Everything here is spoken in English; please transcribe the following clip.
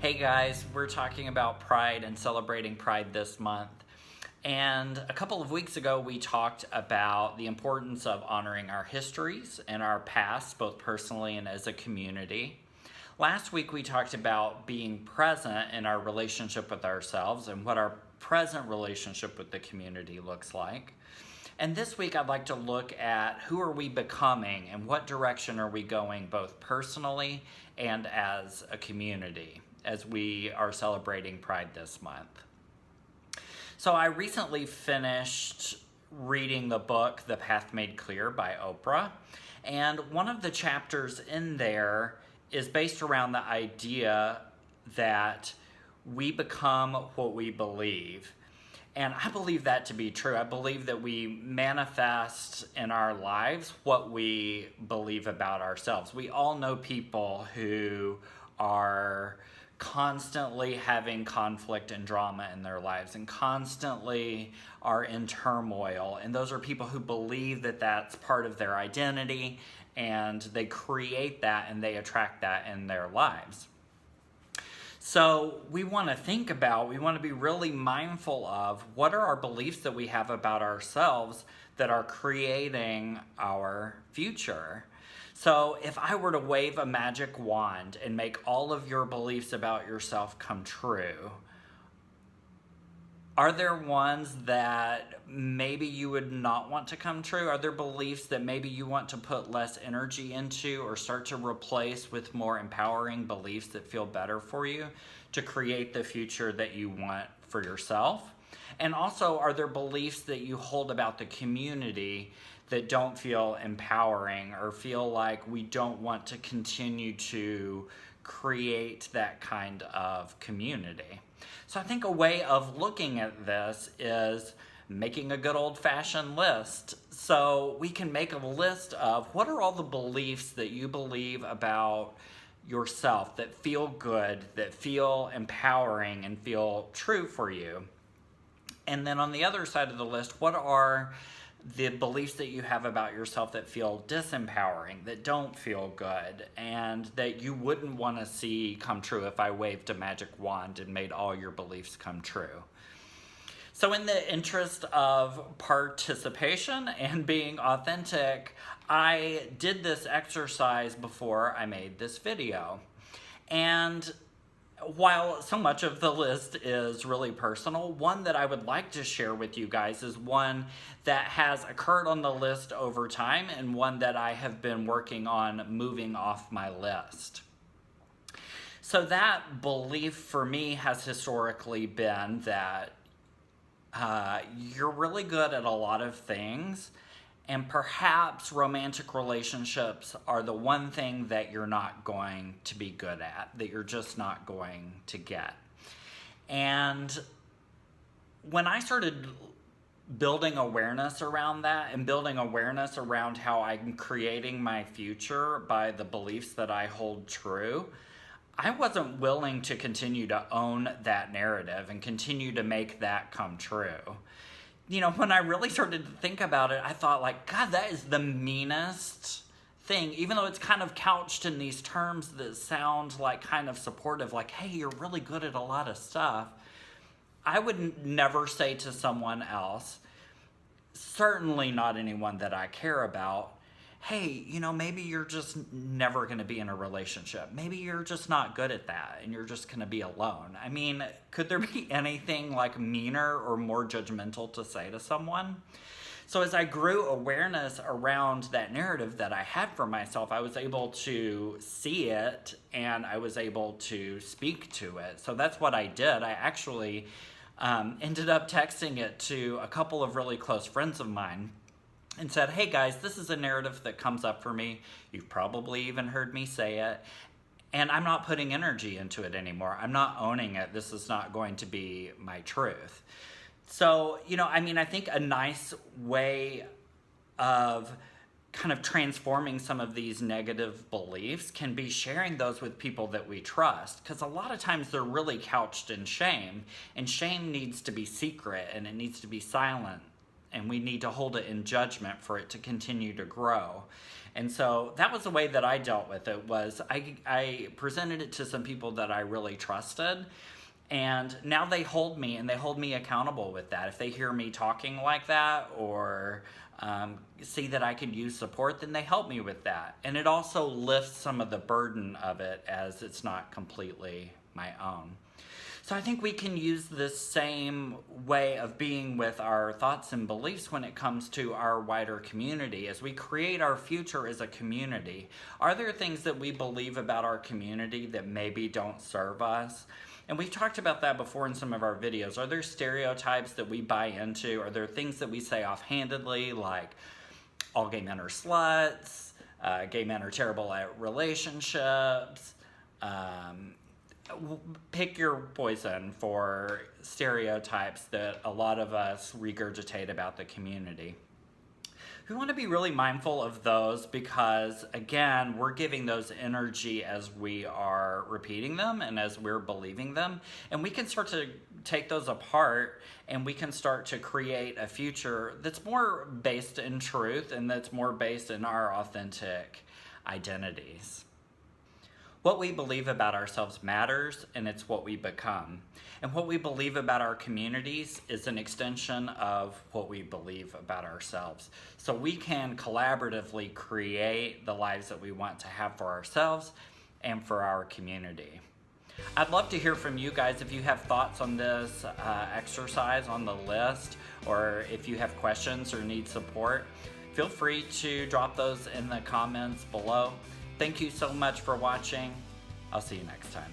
Hey guys, we're talking about Pride and celebrating Pride this month. And a couple of weeks ago, we talked about the importance of honoring our histories and our past, both personally and as a community. Last week, we talked about being present in our relationship with ourselves and what our present relationship with the community looks like. And this week, I'd like to look at who are we becoming and what direction are we going, both personally and as a community, as we are celebrating Pride this month. So I recently finished reading the book, The Path Made Clear by Oprah. And one of the chapters in there is based around the idea that we become what we believe. And I believe that to be true. I believe that we manifest in our lives what we believe about ourselves. We all know people who are constantly having conflict and drama in their lives and constantly are in turmoil. And those are people who believe that that's part of their identity, and they create that and they attract that in their lives. So we want to be really mindful of what are our beliefs that we have about ourselves that are creating our future. So if I were to wave a magic wand and make all of your beliefs about yourself come true, are there ones that maybe you would not want to come true? Are there beliefs that maybe you want to put less energy into or start to replace with more empowering beliefs that feel better for you to create the future that you want for yourself? And also, are there beliefs that you hold about the community that don't feel empowering or feel like we don't want to continue to create that kind of community? So I think a way of looking at this is making a good old-fashioned list. So we can make a list of what are all the beliefs that you believe about yourself that feel good, that feel empowering, and feel true for you. And then on the other side of the list, what are the beliefs that you have about yourself that feel disempowering, that don't feel good, and that you wouldn't want to see come true if I waved a magic wand and made all your beliefs come true. So in the interest of participation and being authentic, I did this exercise before I made this video. And while so much of the list is really personal, one that I would like to share with you guys is one that has occurred on the list over time and one that I have been working on moving off my list. So that belief for me has historically been that you're really good at a lot of things, and perhaps romantic relationships are the one thing that you're not going to be good at, that you're just not going to get. And when I started building awareness around that and building awareness around how I'm creating my future by the beliefs that I hold true, I wasn't willing to continue to own that narrative and continue to make that come true. You know, when I really started to think about it, I thought, like, God, that is the meanest thing. Even though it's kind of couched in these terms that sound like kind of supportive, like, hey, you're really good at a lot of stuff. I would never say to someone else, certainly not anyone that I care about, hey, you know, maybe you're just never going to be in a relationship. Maybe you're just not good at that and you're just going to be alone. I mean, could there be anything like meaner or more judgmental to say to someone? So as I grew awareness around that narrative that I had for myself, I was able to see it and I was able to speak to it. So that's what I did. I actually ended up texting it to a couple of really close friends of mine and said, hey guys, this is a narrative that comes up for me. You've probably even heard me say it. And I'm not putting energy into it anymore. I'm not owning it. This is not going to be my truth. So, you know, I mean, I think a nice way of kind of transforming some of these negative beliefs can be sharing those with people that we trust. Because a lot of times they're really couched in shame. And shame needs to be secret and it needs to be silent. and we need to hold it in judgment for it to continue to grow. And so that was the way that I dealt with it. Was I presented it to some people that I really trusted, and now they hold me and they hold me accountable with that. If they hear me talking like that, or see that I could use support, then they help me with that. And it also lifts some of the burden of it, as it's not completely my own. So I think we can use this same way of being with our thoughts and beliefs when it comes to our wider community. As we create our future as a community, are there things that we believe about our community that maybe don't serve us? And we've talked about that before in some of our videos. Are there stereotypes that we buy into? Are there things that we say offhandedly, like all gay men are sluts, gay men are terrible at relationships? Pick your poison for stereotypes that a lot of us regurgitate about the community. We want to be really mindful of those because, again, we're giving those energy as we are repeating them and as we're believing them. And we can start to take those apart, and we can start to create a future that's more based in truth and that's more based in our authentic identities. What we believe about ourselves matters, and it's what we become. And what we believe about our communities is an extension of what we believe about ourselves. So we can collaboratively create the lives that we want to have for ourselves and for our community. I'd love to hear from you guys if you have thoughts on this exercise on the list, or if you have questions or need support. Feel free to drop those in the comments below. Thank you so much for watching. I'll see you next time.